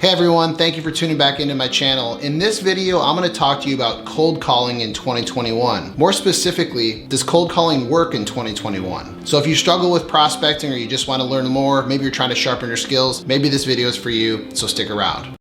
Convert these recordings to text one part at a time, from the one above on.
Hey everyone, thank you for tuning back into my channel. In this video, I'm going to talk to you about cold calling in 2021. More specifically, does cold calling work in 2021? So if you struggle with prospecting or you just want to learn more, maybe you're trying to sharpen your skills, maybe this video is for you, so stick around.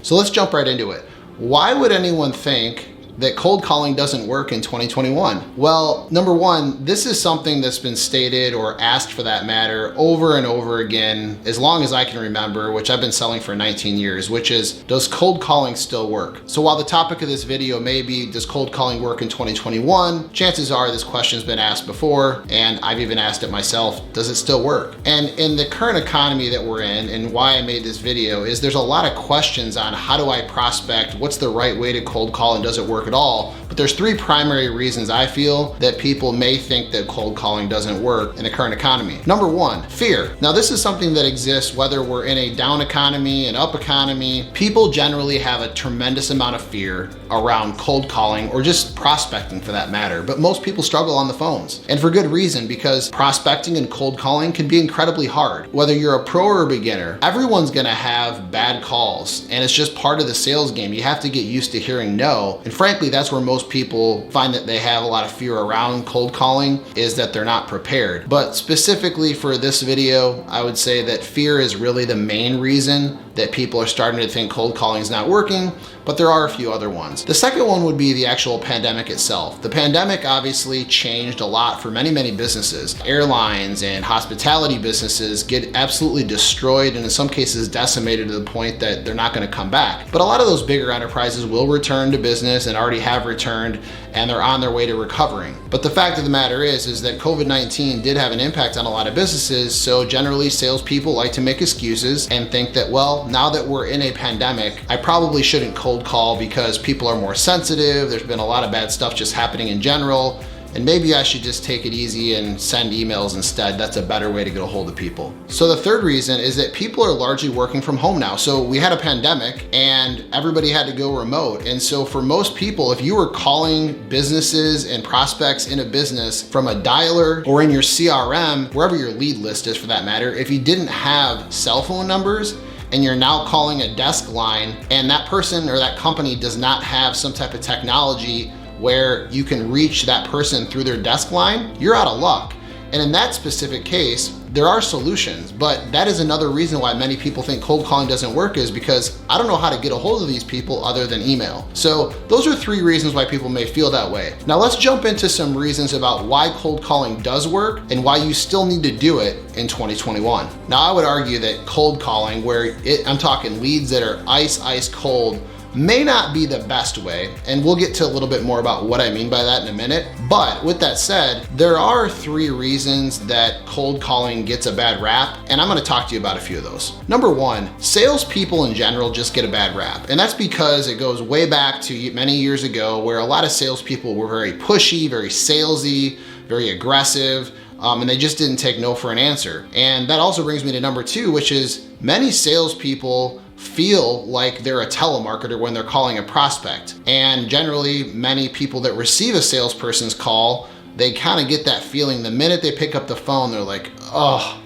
So let's jump right into it. Why would anyone think that cold calling doesn't work in 2021? Well, number one, this is something that's been stated or asked for that matter over and over again as long as I can remember, which I've been selling for 19 years, which is, does cold calling still work? So while the topic of this video may be, does cold calling work in 2021? Chances are this question's been asked before, and I've even asked it myself, does it still work? And in the current economy that we're in, and why I made this video, is there's a lot of questions on how do I prospect, what's the right way to cold call, and does it work at all? But there's three primary reasons I feel that people may think that cold calling doesn't work in the current economy. Number one, fear. Now this is something that exists whether we're in a down economy, an up economy. People generally have a tremendous amount of fear around cold calling or just prospecting for that matter, but most people struggle on the phones. And for good reason, because prospecting and cold calling can be incredibly hard. Whether you're a pro or a beginner, everyone's gonna have bad calls, and it's just part of the sales game. You have to get used to hearing no, and frankly, that's where most people find that they have a lot of fear around cold calling, is that they're not prepared. But specifically for this video, I would say that fear is really the main reason that people are starting to think cold calling is not working, but there are a few other ones. The second one would be the actual pandemic itself. The pandemic obviously changed a lot for many, many businesses. Airlines and hospitality businesses get absolutely destroyed and in some cases decimated to the point that they're not gonna come back. But a lot of those bigger enterprises will return to business and already have returned, and they're on their way to recovering. But the fact of the matter is that COVID-19 did have an impact on a lot of businesses, so generally salespeople like to make excuses and think that, well, now that we're in a pandemic, I probably shouldn't cold call because people are more sensitive, there's been a lot of bad stuff just happening in general, and maybe I should just take it easy and send emails instead. That's a better way to get a hold of people. So the third reason is that people are largely working from home now. So we had a pandemic and everybody had to go remote. And so for most people, if you were calling businesses and prospects in a business from a dialer or in your CRM, wherever your lead list is for that matter, if you didn't have cell phone numbers, and you're now calling a desk line, and that person or that company does not have some type of technology where you can reach that person through their desk line, you're out of luck. And in that specific case, there are solutions, but that is another reason why many people think cold calling doesn't work, is because I don't know how to get a hold of these people other than email. So those are three reasons why people may feel that way. Now let's jump into some reasons about why cold calling does work and why you still need to do it in 2021. Now I would argue that cold calling, where I'm talking leads that are ice cold, may not be the best way, and we'll get to a little bit more about what I mean by that in a minute. But with that said, there are three reasons that cold calling gets a bad rap, and I'm gonna talk to you about a few of those. Number one, salespeople in general just get a bad rap, and that's because it goes way back to many years ago where a lot of salespeople were very pushy, very salesy, very aggressive, and they just didn't take no for an answer. And that also brings me to number two, which is many salespeople feel like they're a telemarketer when they're calling a prospect. And generally, many people that receive a salesperson's call, they kind of get that feeling the minute they pick up the phone, they're like, oh,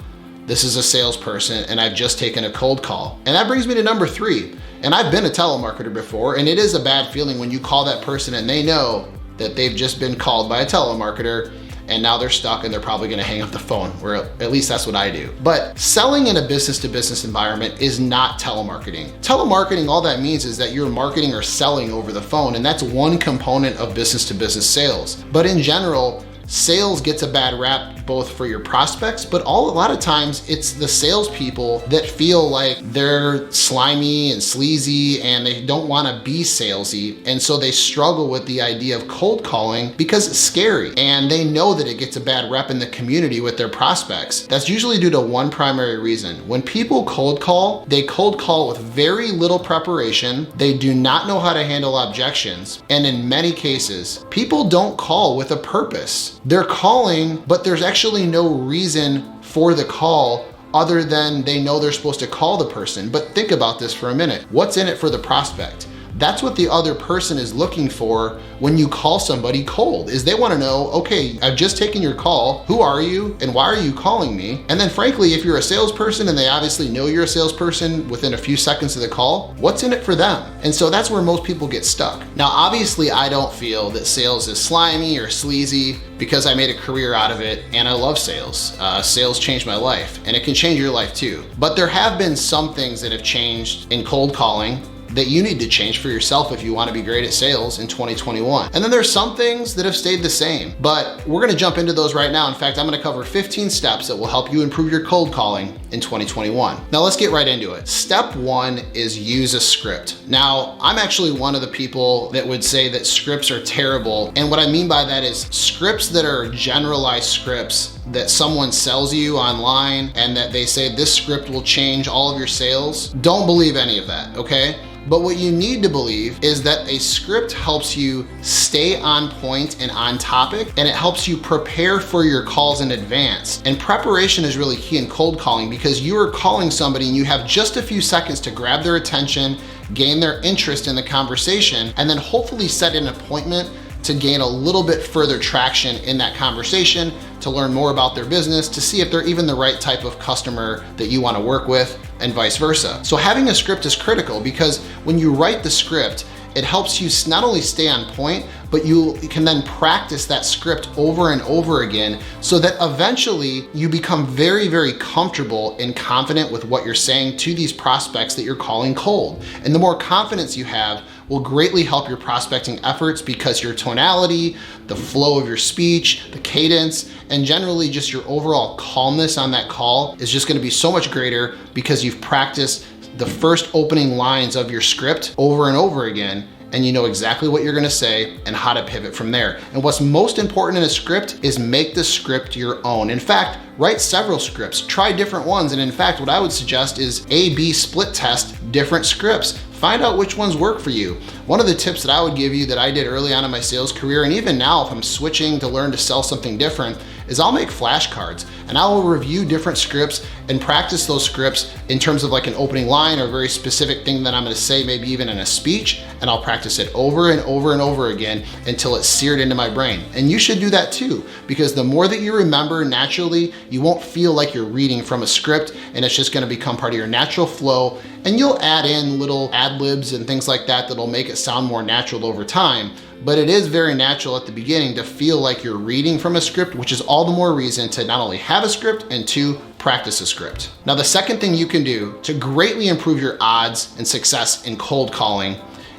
this is a salesperson and I've just taken a cold call. And that brings me to number three. And I've been a telemarketer before, and it is a bad feeling when you call that person and they know that they've just been called by a telemarketer, and now they're stuck and they're probably gonna hang up the phone, or at least that's what I do. But selling in a business-to-business environment is not telemarketing. Telemarketing, all that means is that you're marketing or selling over the phone, and that's one component of business-to-business sales. But in general, sales gets a bad rap both for your prospects, but a lot of times it's the salespeople that feel like they're slimy and sleazy and they don't want to be salesy. And so they struggle with the idea of cold calling because it's scary and they know that it gets a bad rep in the community with their prospects. That's usually due to one primary reason. When people cold call, they cold call with very little preparation. They do not know how to handle objections. And in many cases, people don't call with a purpose. They're calling, but there's actually no reason for the call other than they know they're supposed to call the person. But think about this for a minute. What's in it for the prospect? That's what the other person is looking for when you call somebody cold, is they wanna know, okay, I've just taken your call, who are you and why are you calling me? And then frankly, if you're a salesperson and they obviously know you're a salesperson within a few seconds of the call, what's in it for them? And so that's where most people get stuck. Now, obviously I don't feel that sales is slimy or sleazy because I made a career out of it and I love sales. Sales changed my life and it can change your life too. But there have been some things that have changed in cold calling that you need to change for yourself if you want to be great at sales in 2021. And then there's some things that have stayed the same, but we're gonna jump into those right now. In fact, I'm gonna cover 15 steps that will help you improve your cold calling in 2021. Now let's get right into it. Step one is use a script. Now, I'm actually one of the people that would say that scripts are terrible. And what I mean by that is scripts that are generalized scripts that someone sells you online and that they say this script will change all of your sales. Don't believe any of that, okay? But what you need to believe is that a script helps you stay on point and on topic, and it helps you prepare for your calls in advance. And preparation is really key in cold calling because you are calling somebody and you have just a few seconds to grab their attention, gain their interest in the conversation, and then hopefully set an appointment to gain a little bit further traction in that conversation, to learn more about their business, to see if they're even the right type of customer that you want to work with, and vice versa. So having a script is critical because when you write the script, it helps you not only stay on point, but you can then practice that script over and over again so that eventually you become very, very comfortable and confident with what you're saying to these prospects that you're calling cold. And the more confidence you have will greatly help your prospecting efforts because your tonality, the flow of your speech, the cadence, and generally just your overall calmness on that call is just gonna be so much greater because you've practiced the first opening lines of your script over and over again, and you know exactly what you're gonna say and how to pivot from there. And what's most important in a script is make the script your own. In fact, write several scripts, try different ones. And in fact, what I would suggest is A/B split test different scripts. Find out which ones work for you. One of the tips that I would give you that I did early on in my sales career, and even now if I'm switching to learn to sell something different, is I'll make flashcards and I will review different scripts and practice those scripts in terms of like an opening line or a very specific thing that I'm gonna say, maybe even in a speech, and I'll practice it over and over and over again until it's seared into my brain. And you should do that too, because the more that you remember naturally, you won't feel like you're reading from a script and it's just gonna become part of your natural flow, and you'll add in little ad libs and things like that that'll make it sound more natural over time. But it is very natural at the beginning to feel like you're reading from a script, which is all the more reason to not only have a script and to practice a script. Now, the second thing you can do to greatly improve your odds and success in cold calling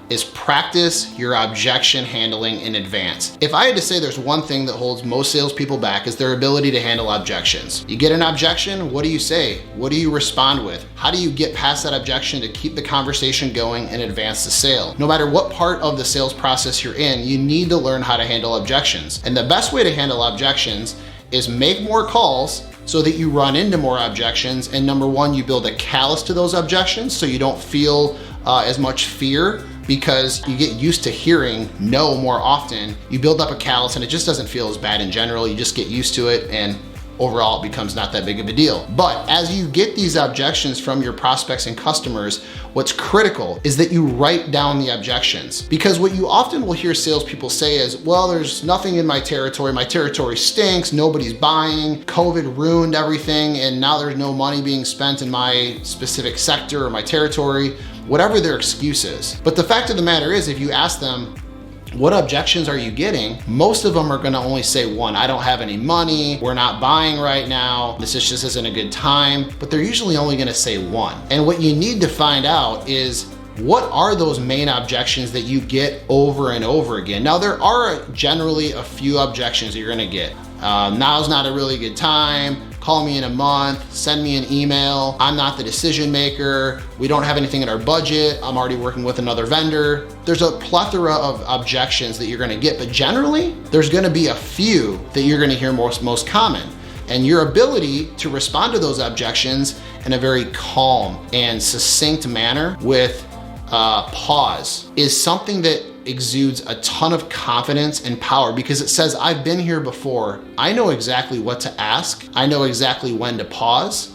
is practice your objection handling in advance. If I had to say there's one thing that holds most salespeople back is their ability to handle objections. You get an objection, what do you say? What do you respond with? How do you get past that objection to keep the conversation going and advance the sale? No matter what part of the sales process you're in, you need to learn how to handle objections. And the best way to handle objections is make more calls so that you run into more objections. And number one, you build a callus to those objections so you don't feel as much fear, because you get used to hearing no more often. You build up a callus and it just doesn't feel as bad in general. You just get used to it and overall it becomes not that big of a deal. But as you get these objections from your prospects and customers, what's critical is that you write down the objections. Because what you often will hear salespeople say is, well, there's nothing in my territory stinks, nobody's buying, COVID ruined everything, and now there's no money being spent in my specific sector or my territory, whatever their excuse is. But the fact of the matter is, if you ask them, what objections are you getting? Most of them are gonna only say one, I don't have any money, we're not buying right now, this just isn't a good time, but they're usually only gonna say one. And what you need to find out is, what are those main objections that you get over and over again? Now, there are generally a few objections that you're gonna get. Now's not a really good time, call me in a month, send me an email, I'm not the decision maker, we don't have anything in our budget, I'm already working with another vendor. There's a plethora of objections that you're gonna get, but generally, there's gonna be a few that you're gonna hear most common. And your ability to respond to those objections in a very calm and succinct manner with pause is something that exudes a ton of confidence and power, because it says, I've been here before. I know exactly what to ask. I know exactly when to pause.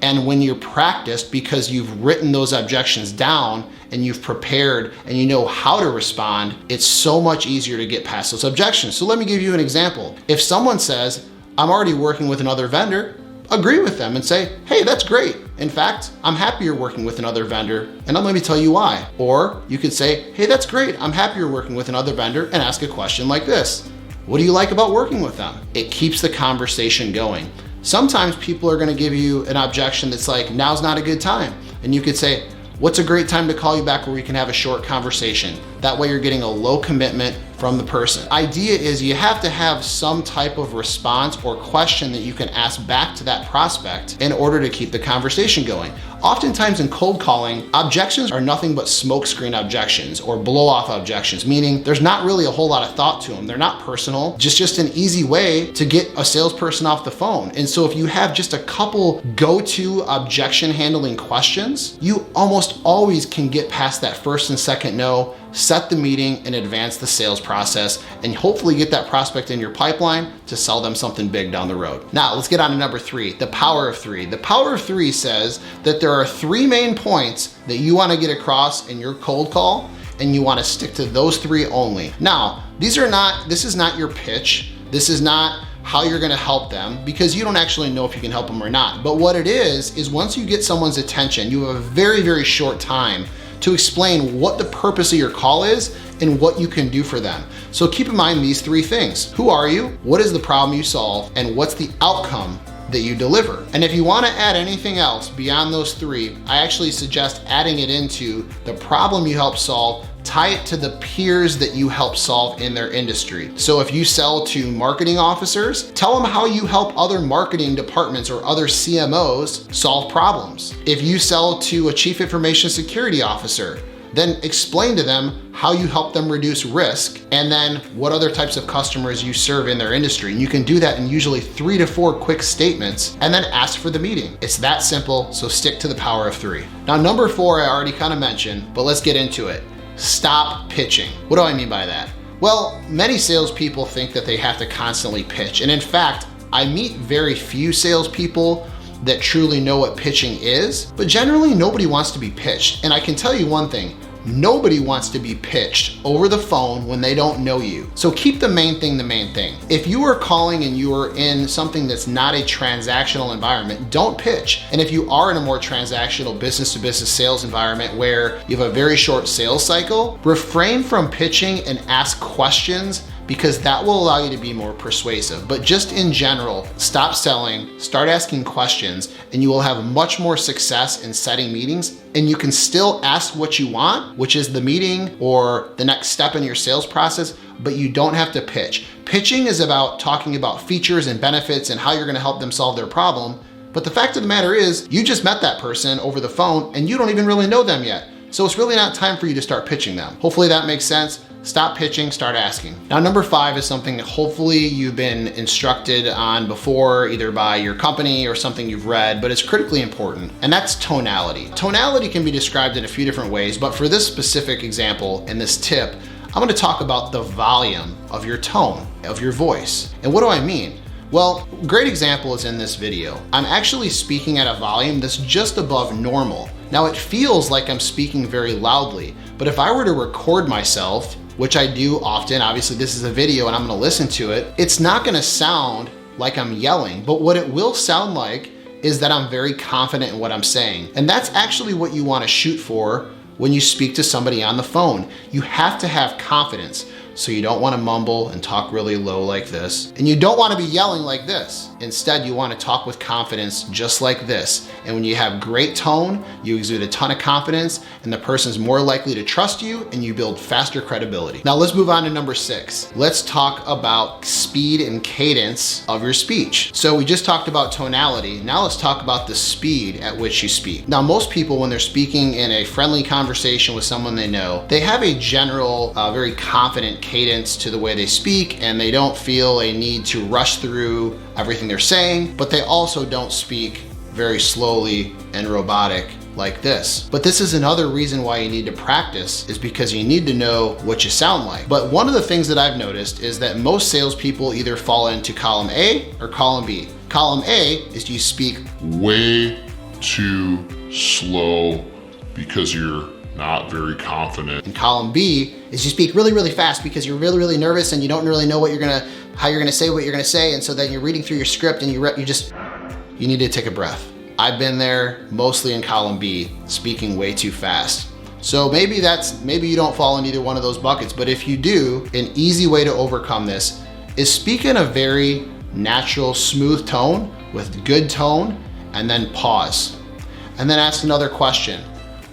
And when you're practiced, because you've written those objections down and you've prepared and you know how to respond, it's so much easier to get past those objections. So let me give you an example. If someone says, I'm already working with another vendor, agree with them and say, hey, that's great. In fact, I'm happy you're working with another vendor, and let me tell you why. Or you could say, hey, that's great. I'm happy you're working with another vendor, and ask a question like this. What do you like about working with them? It keeps the conversation going. Sometimes people are gonna give you an objection that's like, now's not a good time. And you could say, what's a great time to call you back where we can have a short conversation? That way you're getting a low commitment from the person. Idea is you have to have some type of response or question that you can ask back to that prospect in order to keep the conversation going. Oftentimes in cold calling, objections are nothing but smokescreen objections or blow-off objections, meaning there's not really a whole lot of thought to them. They're not personal, just an easy way to get a salesperson off the phone. And so if you have just a couple go-to objection handling questions, you almost always can get past that first and second no, set the meeting and advance the sales process, and hopefully get that prospect in your pipeline to sell them something big down the road. Now let's get on to number 3, the power of 3. The power of 3 says that there are 3 main points that you want to get across in your cold call, and you want to stick to those 3 only. Now, this is not your pitch. This is not how you're gonna help them, because you don't actually know if you can help them or not. But what it is once you get someone's attention, you have a very, very short time to explain what the purpose of your call is and what you can do for them. So keep in mind these 3 things. Who are you? What is the problem you solve? And what's the outcome that you deliver? And if you wanna add anything else beyond those 3, I actually suggest adding it into the problem you help solve, tie it to the peers that you help solve in their industry. So if you sell to marketing officers, tell them how you help other marketing departments or other CMOs solve problems. If you sell to a chief information security officer, then explain to them how you help them reduce risk, and then what other types of customers you serve in their industry. And you can do that in usually 3 to 4 quick statements, and then ask for the meeting. It's that simple, so stick to the power of 3. Now, number 4, I already kind of mentioned, but let's get into it. Stop pitching. What do I mean by that? Well, many salespeople think that they have to constantly pitch. And in fact, I meet very few salespeople that truly know what pitching is, but generally nobody wants to be pitched. And I can tell you one thing, nobody wants to be pitched over the phone when they don't know you. So keep the main thing the main thing. If you are calling and you are in something that's not a transactional environment, don't pitch. And if you are in a more transactional business to business sales environment where you have a very short sales cycle, refrain from pitching and ask questions, because that will allow you to be more persuasive. But just in general, stop selling, start asking questions, and you will have much more success in setting meetings. And you can still ask what you want, which is the meeting or the next step in your sales process, but you don't have to pitch. Pitching is about talking about features and benefits and how you're gonna help them solve their problem. But the fact of the matter is, you just met that person over the phone and you don't even really know them yet. So it's really not time for you to start pitching them. Hopefully that makes sense. Stop pitching, start asking. Now, number 5 is something that hopefully you've been instructed on before, either by your company or something you've read, but it's critically important, and that's tonality. Tonality can be described in a few different ways, but for this specific example and this tip, I'm gonna talk about the volume of your tone, of your voice. And what do I mean? Well, great example is in this video. I'm actually speaking at a volume that's just above normal. Now, it feels like I'm speaking very loudly, but if I were to record myself, which I do often, obviously this is a video and I'm gonna listen to it, it's not gonna sound like I'm yelling, but what it will sound like is that I'm very confident in what I'm saying. And that's actually what you wanna shoot for when you speak to somebody on the phone. You have to have confidence. So you don't want to mumble and talk really low like this. And you don't want to be yelling like this. Instead, you want to talk with confidence just like this. And when you have great tone, you exude a ton of confidence and the person's more likely to trust you and you build faster credibility. Now let's move on to number 6. Let's talk about speed and cadence of your speech. So we just talked about tonality. Now let's talk about the speed at which you speak. Now most people, when they're speaking in a friendly conversation with someone they know, they have a general, very confident cadence to the way they speak, and they don't feel a need to rush through everything they're saying, but they also don't speak very slowly and robotic like this. But this is another reason why you need to practice, is because you need to know what you sound like. But one of the things that I've noticed is that most salespeople either fall into column A or column B. Column A is you speak way too slow because you're not very confident. And column B is you speak really, really fast because you're really, really nervous and you don't really know how you're gonna say what you're gonna say. And so then you're reading through your script and you need to take a breath. I've been there mostly in column B, speaking way too fast. So maybe you don't fall in either one of those buckets, but if you do, an easy way to overcome this is speak in a very natural, smooth tone with good tone, and then pause. And then ask another question,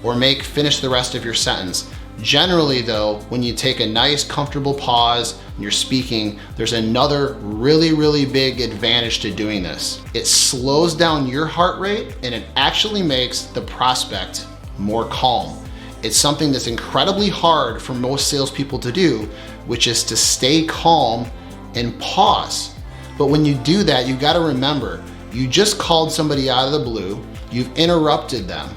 or finish the rest of your sentence. Generally though, when you take a nice, comfortable pause and you're speaking, there's another really, really big advantage to doing this. It slows down your heart rate and it actually makes the prospect more calm. It's something that's incredibly hard for most salespeople to do, which is to stay calm and pause. But when you do that, you gotta remember, you just called somebody out of the blue, you've interrupted them.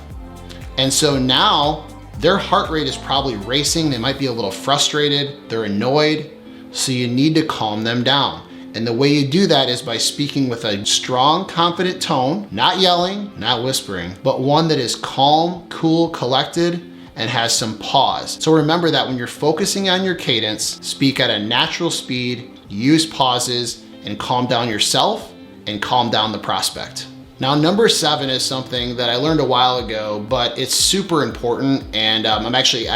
And so now their heart rate is probably racing, they might be a little frustrated, they're annoyed, so you need to calm them down. And the way you do that is by speaking with a strong, confident tone, not yelling, not whispering, but one that is calm, cool, collected, and has some pause. So remember that when you're focusing on your cadence, speak at a natural speed, use pauses, and calm down yourself and calm down the prospect. Now, number 7 is something that I learned a while ago, but it's super important. And I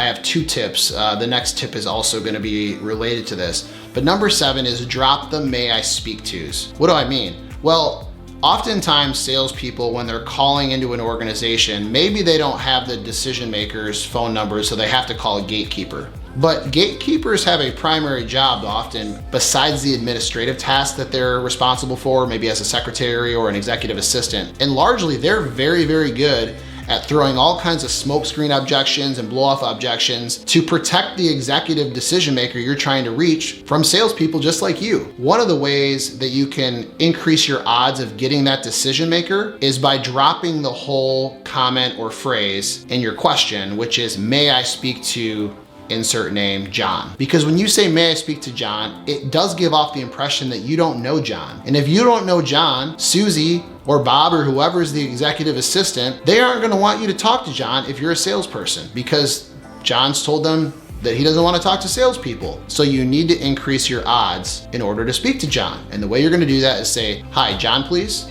have 2 tips. The next tip is also gonna be related to this. But number 7 is drop the "may I speak to's." What do I mean? Well, oftentimes salespeople, when they're calling into an organization, maybe they don't have the decision maker's phone number, so they have to call a gatekeeper. But gatekeepers have a primary job often besides the administrative tasks that they're responsible for, maybe as a secretary or an executive assistant. And largely they're very, very good at throwing all kinds of smokescreen objections and blow off objections to protect the executive decision maker you're trying to reach from salespeople just like you. One of the ways that you can increase your odds of getting that decision maker is by dropping the whole comment or phrase in your question, which is, "May I speak to insert name, John?" Because when you say, "May I speak to John," it does give off the impression that you don't know John. And if you don't know John, Susie or Bob or whoever is the executive assistant, they aren't gonna want you to talk to John if you're a salesperson, because John's told them that he doesn't want to talk to salespeople. So you need to increase your odds in order to speak to John. And the way you're gonna do that is say, "Hi, John, please."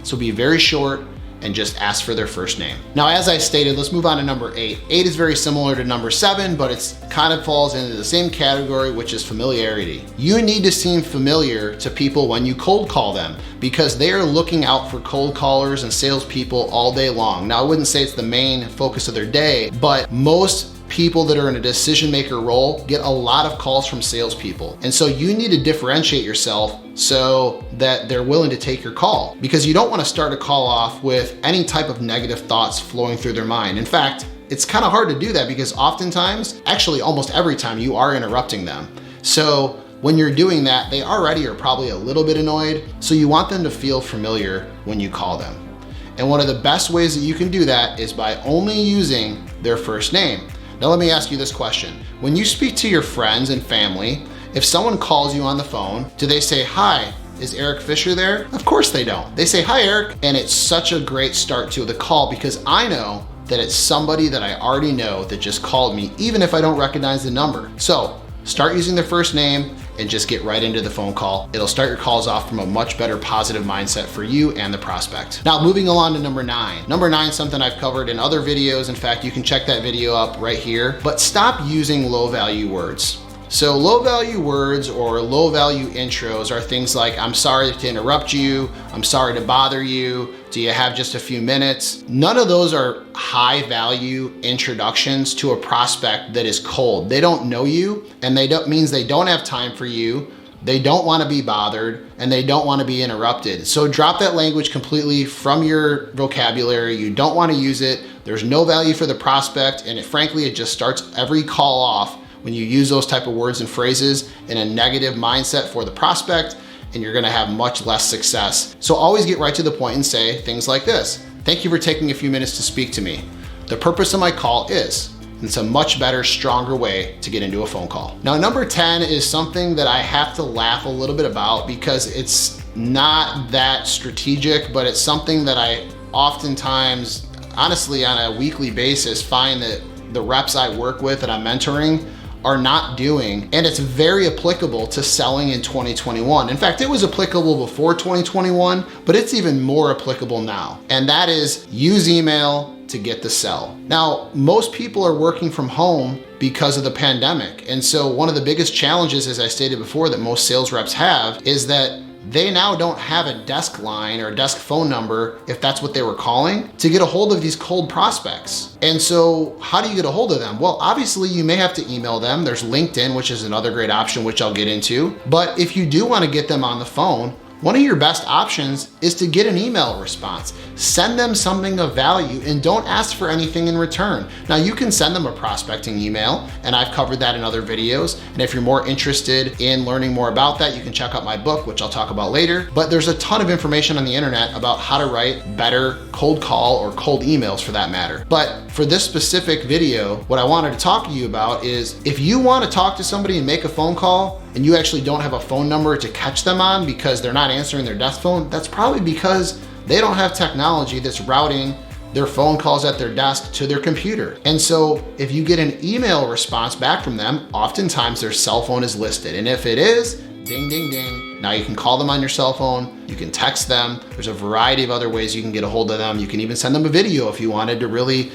So be very short and just ask for their first name. Now, as I stated, let's move on to number 8. 8 is very similar to number 7, but it's kind of falls into the same category, which is familiarity. You need to seem familiar to people when you cold call them, because they are looking out for cold callers and salespeople all day long. Now, I wouldn't say it's the main focus of their day, but most people that are in a decision maker role get a lot of calls from salespeople. And so you need to differentiate yourself so that they're willing to take your call, because you don't want to start a call off with any type of negative thoughts flowing through their mind. In fact, it's kind of hard to do that because oftentimes, actually almost every time, you are interrupting them. So when you're doing that, they already are probably a little bit annoyed. So you want them to feel familiar when you call them. And one of the best ways that you can do that is by only using their first name. Now let me ask you this question. When you speak to your friends and family, if someone calls you on the phone, do they say, "Hi, is Eric Fisher there?" Of course they don't. They say, "Hi, Eric." And it's such a great start to the call because I know that it's somebody that I already know that just called me, even if I don't recognize the number. So start using their first name and just get right into the phone call. It'll start your calls off from a much better positive mindset for you and the prospect. Now, moving along to number 9. Number 9 is something I've covered in other videos. In fact, you can check that video up right here, but stop using low value words. So low value words or low value intros are things like, "I'm sorry to interrupt you," "I'm sorry to bother you," "Do you have just a few minutes?" None of those are high value introductions to a prospect that is cold. They don't know you, and means they don't have time for you. They don't want to be bothered, and they don't want to be interrupted. So drop that language completely from your vocabulary. You don't want to use it. There's no value for the prospect, and frankly, it just starts every call off when you use those type of words and phrases in a negative mindset for the prospect, and you're gonna have much less success. So always get right to the point and say things like this: "Thank you for taking a few minutes to speak to me. The purpose of my call is," it's a much better, stronger way to get into a phone call. Now, number 10 is something that I have to laugh a little bit about because it's not that strategic, but it's something that I oftentimes, honestly, on a weekly basis, find that the reps I work with that I'm mentoring are not doing, and it's very applicable to selling in 2021. In fact, it was applicable before 2021, but it's even more applicable now. And that is use email to get the sell. Now, most people are working from home because of the pandemic. And so one of the biggest challenges, as I stated before, that most sales reps have is that they now don't have a desk line or a desk phone number, if that's what they were calling, to get a hold of these cold prospects. And so how do you get a hold of them? Well, obviously you may have to email them. There's LinkedIn, which is another great option, which I'll get into. But if you do want to get them on the phone, one of your best options is to get an email response. Send them something of value and don't ask for anything in return. Now you can send them a prospecting email, and I've covered that in other videos. And if you're more interested in learning more about that, you can check out my book, which I'll talk about later. But there's a ton of information on the internet about how to write better cold call or cold emails for that matter. But for this specific video, what I wanted to talk to you about is if you want to talk to somebody and make a phone call, and you actually don't have a phone number to catch them on because they're not answering their desk phone, that's probably because they don't have technology that's routing their phone calls at their desk to their computer. And so if you get an email response back from them, oftentimes their cell phone is listed. And if it is, ding, ding, ding. Now you can call them on your cell phone, you can text them. There's a variety of other ways you can get a hold of them. You can even send them a video if you wanted to really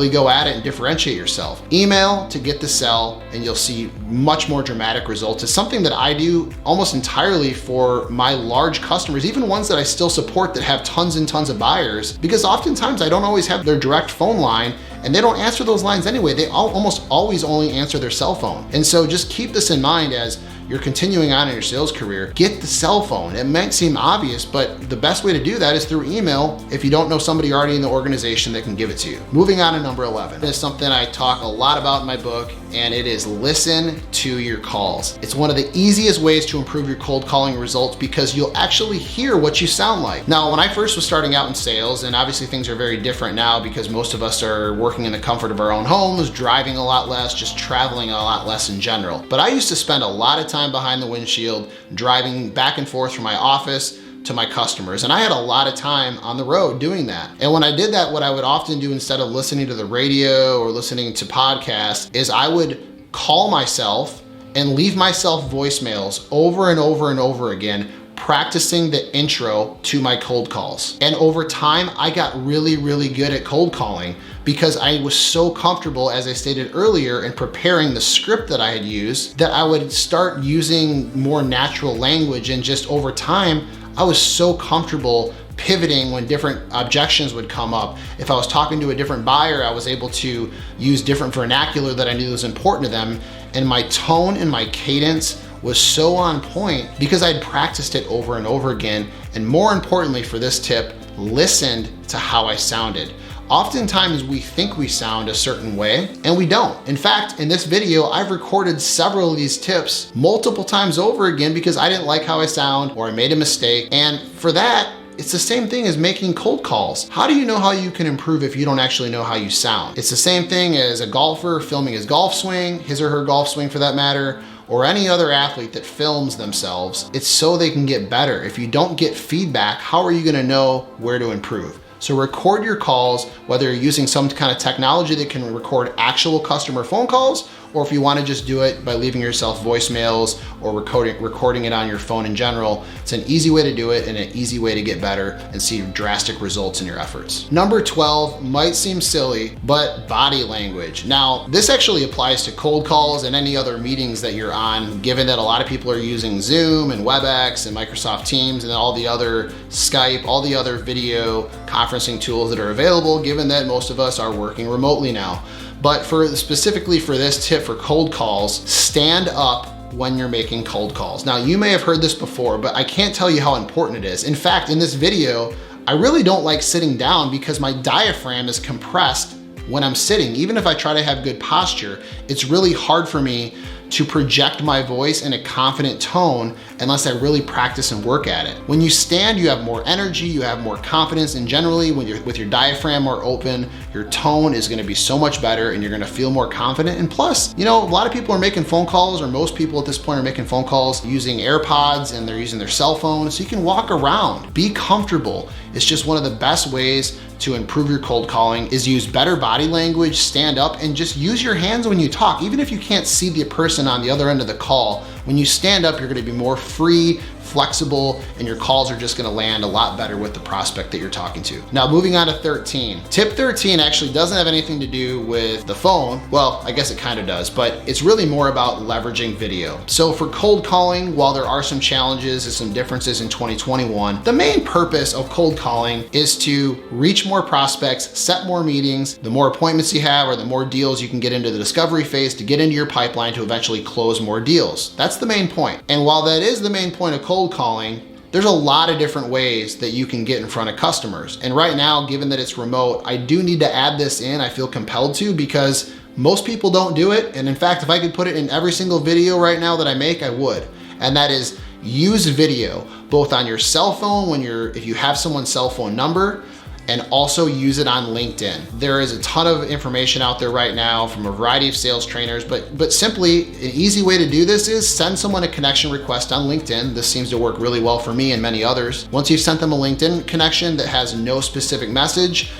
go at it and differentiate yourself. Email to get the sell, and you'll see much more dramatic results. It's something that I do almost entirely for my large customers, even ones that I still support that have tons and tons of buyers, because oftentimes I don't always have their direct phone line, and they don't answer those lines anyway. They almost always only answer their cell phone. And so just keep this in mind as you're continuing on in your sales career. Get the cell phone. It might seem obvious, but the best way to do that is through email if you don't know somebody already in the organization that can give it to you. Moving on to number 11. This is something I talk a lot about in my book, and it is listen to your calls. It's one of the easiest ways to improve your cold calling results because you'll actually hear what you sound like. Now, when I first was starting out in sales, and obviously things are very different now because most of us are working in the comfort of our own homes, driving a lot less, just traveling a lot less in general. But I used to spend a lot of time behind the windshield, driving back and forth from my office to my customers. And I had a lot of time on the road doing that. And when I did that, what I would often do instead of listening to the radio or listening to podcasts is I would call myself and leave myself voicemails over and over and over again, practicing the intro to my cold calls. And over time, I got really, really good at cold calling because I was so comfortable, as I stated earlier, in preparing the script that I had used, that I would start using more natural language. And just over time, I was so comfortable pivoting when different objections would come up. If I was talking to a different buyer, I was able to use different vernacular that I knew was important to them. And my tone and my cadence was so on point because I'd practiced it over and over again. And more importantly for this tip, listened to how I sounded. Oftentimes we think we sound a certain way and we don't. In fact, in this video, I've recorded several of these tips multiple times over again because I didn't like how I sound or I made a mistake. And for that, it's the same thing as making cold calls. How do you know how you can improve if you don't actually know how you sound? It's the same thing as a golfer filming his golf swing, his or her golf swing for that matter, or any other athlete that films themselves. It's so they can get better. If you don't get feedback, how are you gonna know where to improve? So record your calls, whether you're using some kind of technology that can record actual customer phone calls, or if you want to just do it by leaving yourself voicemails or recording it on your phone in general. It's an easy way to do it and an easy way to get better and see drastic results in your efforts. Number 12 might seem silly, but body language. Now, this actually applies to cold calls and any other meetings that you're on, given that a lot of people are using Zoom and WebEx and Microsoft Teams and all the other Skype, all the other video conferencing tools that are available, given that most of us are working remotely now. But specifically for this tip for cold calls, stand up when you're making cold calls. Now, you may have heard this before, but I can't tell you how important it is. In fact, in this video, I really don't like sitting down because my diaphragm is compressed when I'm sitting. Even if I try to have good posture, it's really hard for me to project my voice in a confident tone unless I really practice and work at it. When you stand, you have more energy, you have more confidence, and generally when you're with your diaphragm more open, your tone is gonna be so much better and you're gonna feel more confident. And plus, a lot of people are making phone calls, or most people at this point are making phone calls using AirPods and they're using their cell phone, so you can walk around, be comfortable. It's just one of the best ways to improve your cold calling is use better body language, stand up, and just use your hands when you talk. Even if you can't see the person on the other end of the call, when you stand up, you're gonna be more free, flexible, and your calls are just gonna land a lot better with the prospect that you're talking to. Now, moving on to 13. Tip 13 actually doesn't have anything to do with the phone. Well, I guess it kind of does, but it's really more about leveraging video. So for cold calling, while there are some challenges and some differences in 2021, the main purpose of cold calling is to reach more prospects, set more meetings. The more appointments you have or the more deals you can get into the discovery phase to get into your pipeline to eventually close more deals. That's the main point. And while that is the main point of cold calling, there's a lot of different ways that you can get in front of customers. And right now, given that it's remote, I do need to add this in. I feel compelled to because most people don't do it. And in fact, if I could put it in every single video right now that I make, I would. And that is use video, both on your cell phone if you have someone's cell phone number, and also use it on LinkedIn. There is a ton of information out there right now from a variety of sales trainers, but simply an easy way to do this is send someone a connection request on LinkedIn. This seems to work really well for me and many others. Once you've sent them a LinkedIn connection that has no specific message,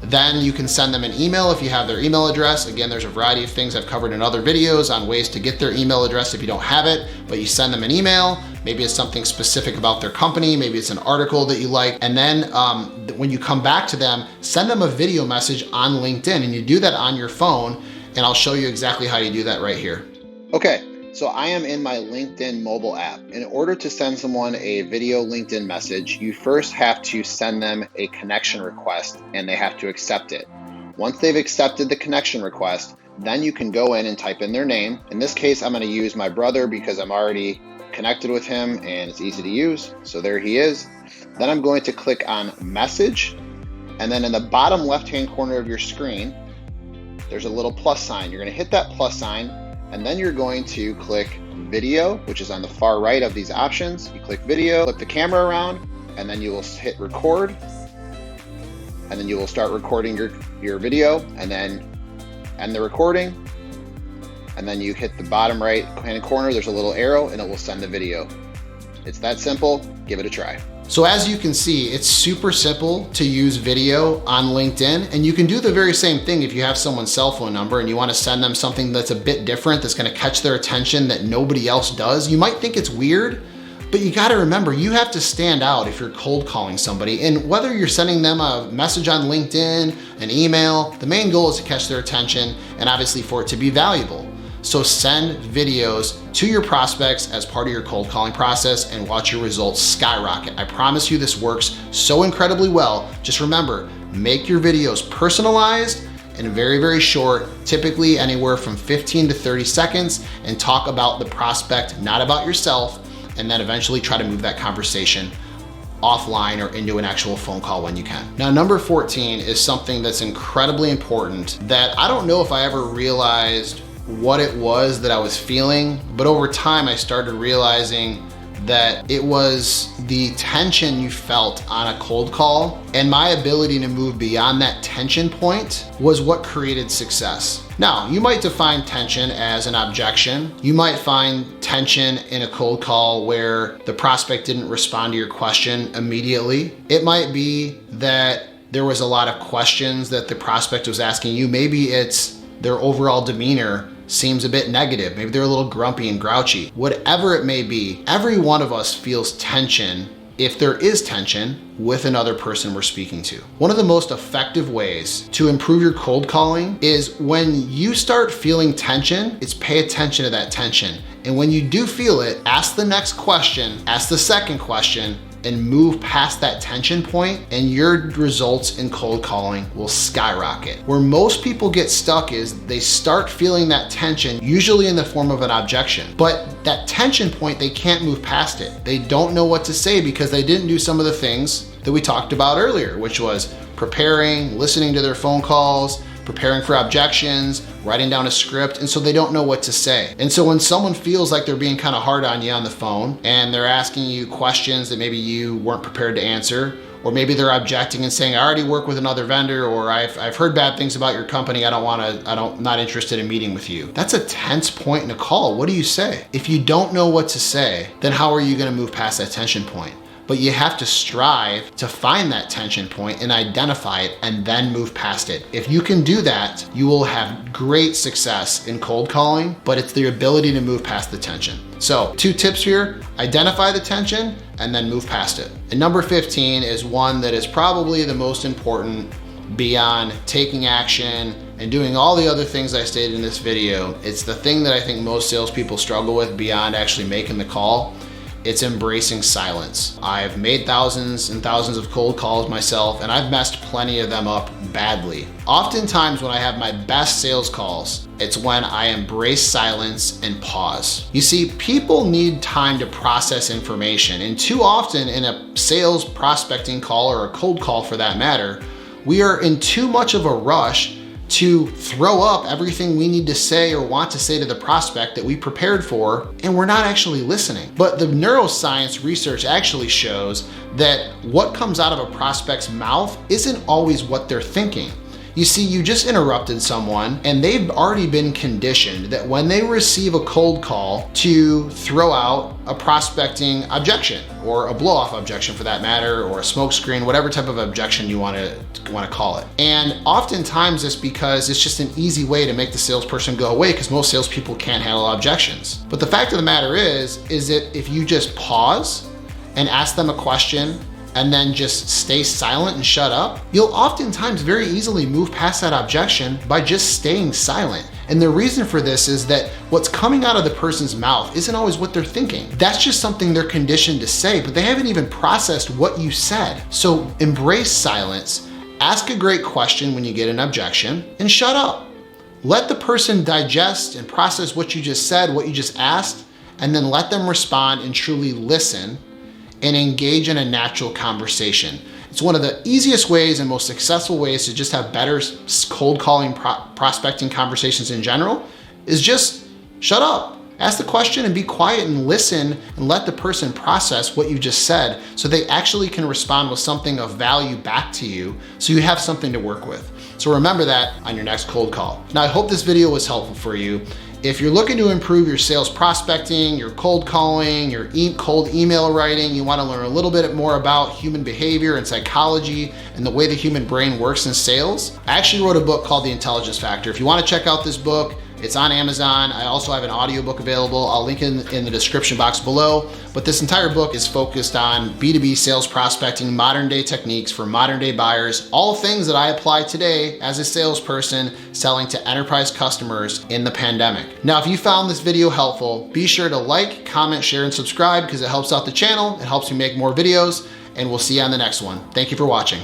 then you can send them an email if you have their email address. Again, there's a variety of things I've covered in other videos on ways to get their email address if you don't have it, but you send them an email. Maybe it's something specific about their company. Maybe it's an article that you like. And then when you come back to them, send them a video message on LinkedIn, and you do that on your phone, and I'll show you exactly how you do that right here. Okay. So I am in my LinkedIn mobile app. In order to send someone a video LinkedIn message, you first have to send them a connection request and they have to accept it. Once they've accepted the connection request, then you can go in and type in their name. In this case, I'm gonna use my brother because I'm already connected with him and it's easy to use. So there he is. Then I'm going to click on message. And then in the bottom left-hand corner of your screen, there's a little plus sign. You're gonna hit that plus sign, and then you're going to click video, which is on the far right of these options. You click video, flip the camera around, and then you will hit record. And then you will start recording your video, and then end the recording. And then you hit the bottom right hand corner, there's a little arrow, and it will send the video. It's that simple, give it a try. So as you can see, it's super simple to use video on LinkedIn, and you can do the very same thing if you have someone's cell phone number and you want to send them something that's a bit different, that's going to catch their attention that nobody else does. You might think it's weird, but you got to remember, you have to stand out if you're cold calling somebody. And whether you're sending them a message on LinkedIn, an email, the main goal is to catch their attention and obviously for it to be valuable. So send videos to your prospects as part of your cold calling process and watch your results skyrocket. I promise you this works so incredibly well. Just remember, make your videos personalized and very, very short, typically anywhere from 15 to 30 seconds, and talk about the prospect, not about yourself, and then eventually try to move that conversation offline or into an actual phone call when you can. Now, number 14 is something that's incredibly important that I don't know if I ever realized what it was that I was feeling, but over time I started realizing that it was the tension you felt on a cold call, and my ability to move beyond that tension point was what created success. Now, you might define tension as an objection. You might find tension in a cold call where the prospect didn't respond to your question immediately. It might be that there was a lot of questions that the prospect was asking you. Maybe it's their overall demeanor seems a bit negative. Maybe they're a little grumpy and grouchy. Whatever it may be, every one of us feels tension, if there is tension, with another person we're speaking to. One of the most effective ways to improve your cold calling is when you start feeling tension, it's pay attention to that tension. And when you do feel it, ask the next question, ask the second question, and move past that tension point, and your results in cold calling will skyrocket. Where most people get stuck is they start feeling that tension, usually in the form of an objection, but that tension point, they can't move past it. They don't know what to say because they didn't do some of the things that we talked about earlier, which was preparing, listening to their phone calls, preparing for objections, writing down a script, and so they don't know what to say. And so when someone feels like they're being kind of hard on you on the phone and they're asking you questions that maybe you weren't prepared to answer, or maybe they're objecting and saying, I already work with another vendor, or I've heard bad things about your company, I'm not interested in meeting with you. That's a tense point in a call. What do you say? If you don't know what to say, then how are you gonna move past that tension point? but you have to strive to find that tension point and identify it and then move past it. If you can do that, you will have great success in cold calling, but it's the ability to move past the tension. So 2 tips here: identify the tension and then move past it. And number 15 is one that is probably the most important beyond taking action and doing all the other things I stated in this video. It's the thing that I think most salespeople struggle with beyond actually making the call. It's embracing silence. I've made thousands and thousands of cold calls myself, and I've messed plenty of them up badly. Oftentimes when I have my best sales calls, it's when I embrace silence and pause. You see, people need time to process information, and too often in a sales prospecting call, or a cold call for that matter, we are in too much of a rush to throw up everything we need to say or want to say to the prospect that we prepared for, and we're not actually listening. But the neuroscience research actually shows that what comes out of a prospect's mouth isn't always what they're thinking. You see, you just interrupted someone and they've already been conditioned that when they receive a cold call to throw out a prospecting objection, or a blow-off objection for that matter, or a smoke screen, whatever type of objection you want to call it. And oftentimes it's because it's just an easy way to make the salesperson go away, because most salespeople can't handle objections. But the fact of the matter is that if you just pause and ask them a question and then just stay silent and shut up, you'll oftentimes very easily move past that objection by just staying silent. And the reason for this is that what's coming out of the person's mouth isn't always what they're thinking. That's just something they're conditioned to say, but they haven't even processed what you said. So embrace silence, ask a great question when you get an objection, and shut up. Let the person digest and process what you just said, what you just asked, and then let them respond and truly listen and engage in a natural conversation. It's one of the easiest ways and most successful ways to just have better cold calling prospecting conversations in general, is just shut up. Ask the question and be quiet and listen, and let the person process what you just said so they actually can respond with something of value back to you, so you have something to work with. So remember that on your next cold call. Now, I hope this video was helpful for you. If you're looking to improve your sales prospecting, your cold calling, your cold email writing, you want to learn a little bit more about human behavior and psychology and the way the human brain works in sales, I actually wrote a book called The Intelligence Factor. If you want to check out this book, it's on Amazon. I also have an audiobook available. I'll link it in the description box below. But this entire book is focused on B2B sales prospecting, modern day techniques for modern day buyers, all things that I apply today as a salesperson selling to enterprise customers in the pandemic. Now, if you found this video helpful, be sure to like, comment, share, and subscribe, because it helps out the channel. It helps me make more videos, and we'll see you on the next one. Thank you for watching.